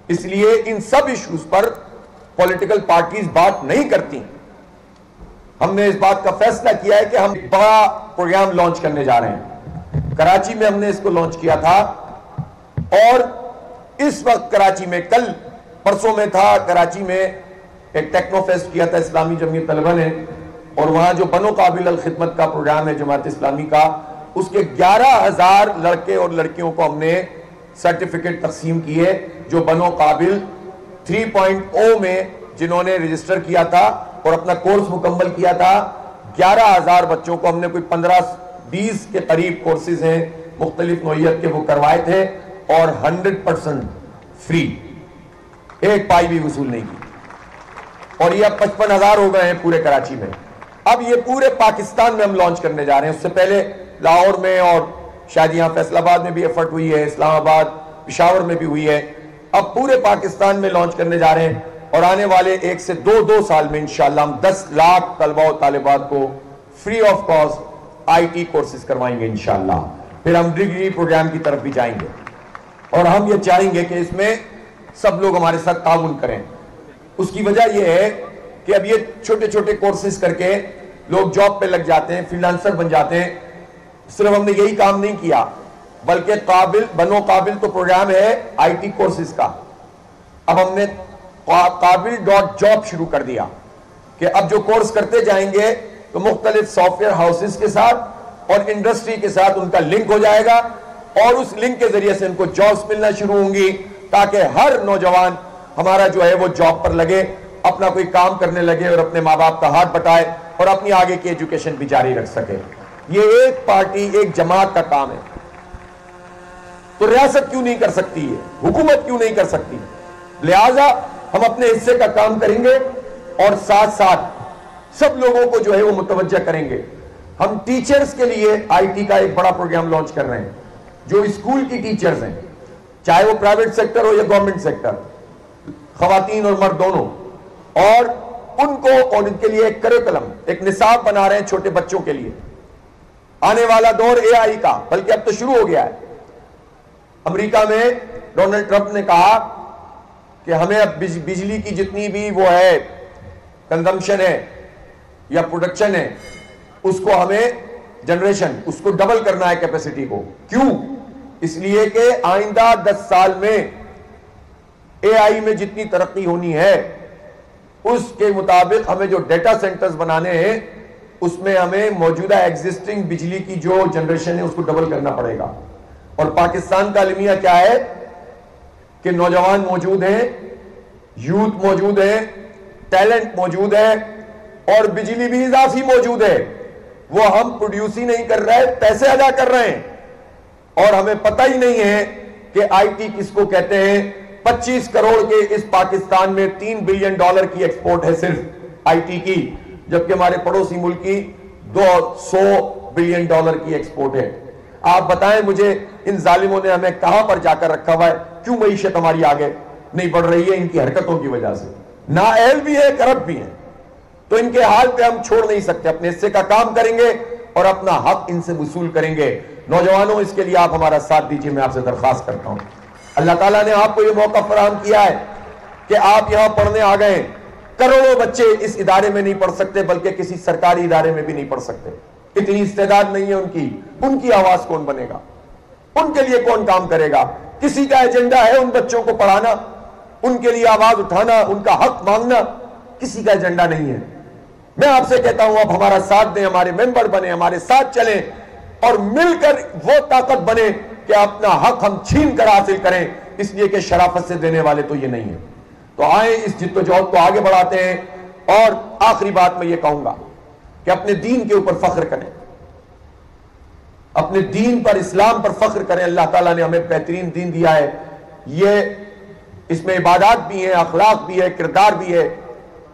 اس لیے ان سب ایشوز پر political parties بات نہیں کرتی. ہم نے اس بات کا فیصلہ کیا ہے کہ ہم ایک بڑا پروگرام لانچ کرنے جا رہے ہیں. کراچی میں ہم نے اس کو لانچ کیا تھا, اور اس وقت کراچی میں, کل پرسوں میں تھا کراچی میں ایک ٹیکنو فیسٹ کیا تھا اسلامی جمعیت طلبہ نے, اور وہاں جو بنو قابل الخدمت کا پروگرام ہے جماعت اسلامی کا, اس کے 11,000 لڑکے اور لڑکیوں کو ہم نے سرٹیفکیٹ تقسیم کیے جو بنو قابل 3.0 میں جنہوں نے رجسٹر کیا تھا اور اپنا کورس مکمل کیا تھا. 11,000 بچوں کو ہم نے کوئی 15-20 کے قریب کورسز ہیں مختلف نوعیت کے وہ کروائے تھے, اور 100% فری, ایک پائی بھی وصول نہیں کی. اور یہ اب 55,000 ہو گئے ہیں پورے کراچی میں. اب یہ پورے پاکستان میں ہم لانچ کرنے جا رہے ہیں. اس سے پہلے لاہور میں اور شاید یہاں فیصل آباد میں بھی ایفرٹ ہوئی ہے, اسلام آباد, پشاور میں بھی ہوئی ہے. اب پورے پاکستان میں لانچ کرنے جا رہے ہیں, اور آنے والے 1 سے 2 سال میں انشاءاللہ ہم 10 لاکھ طلبہ و طالبات کو free of cost I T courses کروائیں گے انشاءاللہ. پھر ہم ڈگری پروگرام کی طرف بھی جائیں گے, اور ہم یہ چاہیں گے کہ اس میں سب لوگ ہمارے ساتھ تعاون کریں. اس کی وجہ یہ ہے کہ اب یہ چھوٹے چھوٹے کورسز کر کے لوگ جاب پہ لگ جاتے ہیں, فریلانسر بن جاتے ہیں. صرف ہم نے یہی کام نہیں کیا, بلکہ بنو قابل تو پروگرام ہے آئی ٹی کورسز کا. اب ہم نے قابل.job شروع کر دیا کہ اب جو کورس کرتے جائیں گے تو مختلف سافٹ ویئر ہاؤسز کے ساتھ اور انڈسٹری کے ساتھ ان کا لنک ہو جائے گا, اور اس لنک کے ذریعے سے ان کو جابز ملنا شروع ہوں گی, تاکہ ہر نوجوان ہمارا جو ہے وہ جاب پر لگے, اپنا کوئی کام کرنے لگے, اور اپنے ماں باپ کا ہاتھ بٹائے, اور اپنی آگے کی ایجوکیشن بھی جاری رکھ سکے. یہ ایک پارٹی, ایک جماعت کا کام ہے. تو ریاست کیوں نہیں کر سکتی ہے, حکومت کیوں نہیں کر سکتی؟ لہٰذا ہم اپنے حصے کا کام کریں گے, اور ساتھ ساتھ سب لوگوں کو جو ہے وہ متوجہ کریں گے. ہم ٹیچرز کے لیے آئی ٹی کا ایک بڑا پروگرام لانچ کر رہے ہیں. جو اسکول کی ٹیچرز ہیں, چاہے وہ پرائیویٹ سیکٹر ہو یا گورنمنٹ سیکٹر, خواتین اور مرد دونوں, اور ان کو اور ان کے لیے ایک کریکولم, ایک نصاب بنا رہے ہیں چھوٹے بچوں کے لیے. آنے والا دور اے آئی کا, بلکہ اب تو شروع ہو گیا ہے. امریکہ میں ڈونلڈ ٹرمپ نے کہا کہ ہمیں اب بجلی کی جتنی بھی وہ ہے کنزمپشن ہے یا پروڈکشن ہے, اس کو ہمیں جنریشن, اس کو ڈبل کرنا ہے کیپیسٹی کو. کیوں؟ اس لیے کہ آئندہ 10 سال میں اے آئی میں جتنی ترقی ہونی ہے اس کے مطابق ہمیں جو ڈیٹا سینٹرز بنانے ہیں اس میں ہمیں موجودہ ایگزسٹنگ بجلی کی جو جنریشن ہے اس کو ڈبل کرنا پڑے گا. اور پاکستان کا المیہ کیا ہے کہ نوجوان موجود ہیں, یوتھ موجود ہیں, ٹیلنٹ موجود ہے, اور بجلی بھی اضافی موجود ہے. وہ ہم پروڈیوس ہی نہیں کر رہے, پیسے ادا کر رہے ہیں, اور ہمیں پتہ ہی نہیں ہے کہ آئی ٹی کس کو کہتے ہیں. 25 کروڑ کے اس پاکستان میں $3 بلین کی ایکسپورٹ ہے صرف آئی ٹی کی, جبکہ ہمارے پڑوسی ملک کی $200 بلین کی ایکسپورٹ ہے. آپ بتائیں مجھے, ان ظالموں نے ہمیں کہاں پر جا کر رکھا ہوا ہے؟ کیوں معیشت ہماری آگے نہیں بڑھ رہی ہے؟ ان کی حرکتوں کی وجہ سے. نااہل بھی ہے, کرپٹ بھی ہے. تو ان کے حال پہ ہم چھوڑ نہیں سکتے, اپنے حصے کا کام کریں گے اور اپنا حق ان سے وصول کریں گے. نوجوانوں, اس کے لیے آپ ہمارا ساتھ دیجیے, میں آپ سے درخواست کرتا ہوں. اللہ تعالیٰ نے آپ کو یہ موقع فراہم کیا ہے کہ آپ یہاں پڑھنے آ گئے ہیں. کروڑوں بچے اس ادارے میں نہیں پڑھ سکتے, بلکہ کسی سرکاری ادارے میں بھی نہیں پڑھ سکتے. اتنی استعداد نہیں ہے ان کی آواز کون بنے گا؟ ان کے لیے کون کام کرے گا؟ کسی کا ایجنڈا ہے ان بچوں کو پڑھانا, ان کے لیے آواز اٹھانا, ان کا حق مانگنا؟ کسی کا ایجنڈا نہیں ہے. میں آپ سے کہتا ہوں, اب ہمارا ساتھ دیں, ہمارے ممبر بنے, ہمارے ساتھ چلیں, اور مل کر وہ طاقت بنے کہ اپنا حق ہم چھین کر حاصل کریں, اس لیے کہ شرافت سے دینے والے تو یہ نہیں ہیں. تو آئیں اس جدوجہد کو آگے بڑھاتے ہیں. اور آخری بات میں یہ کہوں گا کہ اپنے دین کے اوپر فخر کریں, اپنے دین پر, اسلام پر فخر کریں. اللہ تعالیٰ نے ہمیں بہترین دین دیا ہے. اس میں عبادات بھی ہیں, اخلاق بھی ہے, کردار بھی ہے,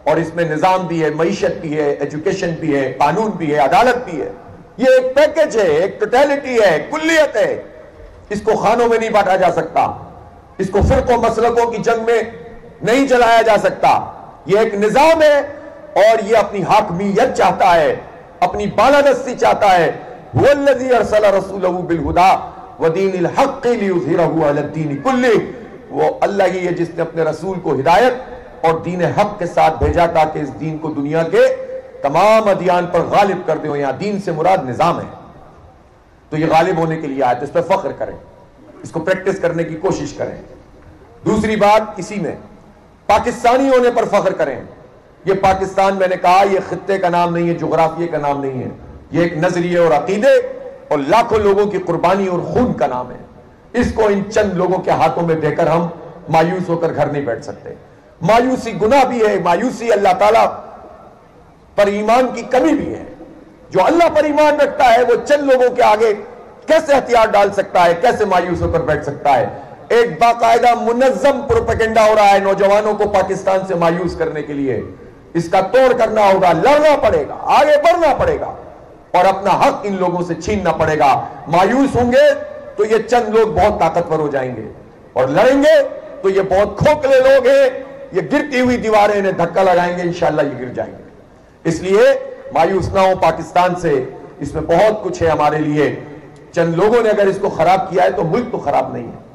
اور اس میں نظام بھی ہے, معیشت بھی ہے, ایجوکیشن بھی ہے, قانون بھی ہے, عدالت بھی ہے. یہ ایک پیکج ہے, ایک ٹوٹیلٹی ہے, کلیت ہے. اس کو خانوں میں نہیں بانٹا جا سکتا, اس کو فرقوں مسلکوں کی جنگ میں نہیں چلایا جا سکتا. یہ ایک نظام ہے, اور یہ اپنی حاکمیت چاہتا ہے, اپنی بالادستی چاہتا ہے. هو الذي ارسل رسوله بالهدى ودين الحق ليظهره على الدين كله وہ اللہ ہی ہے جس نے اپنے رسول کو ہدایت اور دین حق کے ساتھ بھیجا تاکہ اس دین کو دنیا کے تمام ادیان پر غالب کر دیں. یہاں دین سے مراد نظام ہے, تو یہ غالب ہونے کے لیے آئے, تو اس پہ فخر کریں, اس کو پریکٹس کرنے کی کوشش کریں. دوسری بات اسی میں پاکستانی ہونے پر فخر کریں. یہ پاکستان میں نے کہا یہ خطے کا نام نہیں ہے, جغرافیے کا نام نہیں ہے, یہ ایک نظریے اور عقیدے اور لاکھوں لوگوں کی قربانی اور خون کا نام ہے. اس کو ان چند لوگوں کے ہاتھوں میں دے کر ہم مایوس ہو کر گھر نہیں بیٹھ سکتے. مایوسی گناہ بھی ہے, مایوسی اللہ تعالیٰ پر ایمان کی کمی بھی ہے. جو اللہ پر ایمان رکھتا ہے وہ چند لوگوں کے آگے کیسے ہتھیار ڈال سکتا ہے, کیسے مایوس ہو کر بیٹھ سکتا ہے. ایک باقاعدہ منظم پروپیگنڈا ہو رہا ہے نوجوانوں کو پاکستان سے مایوس کرنے کے لیے. اس کا توڑ کرنا ہوگا, لڑنا پڑے گا, آگے بڑھنا پڑے گا اور اپنا حق ان لوگوں سے چھیننا پڑے گا. مایوس ہوں گے تو یہ چند لوگ بہت طاقتور ہو جائیں گے, اور لڑیں گے تو یہ بہت کھوکھلے لوگ ہیں, یہ گرتی ہوئی دیواریں انہیں دھکا لگائیں گے, انشاءاللہ یہ گر جائیں گے. اس لیے مایوس نہ ہو پاکستان سے, اس میں بہت کچھ ہے ہمارے لیے. چند لوگوں نے اگر اس کو خراب کیا ہے تو ملک تو خراب نہیں ہے.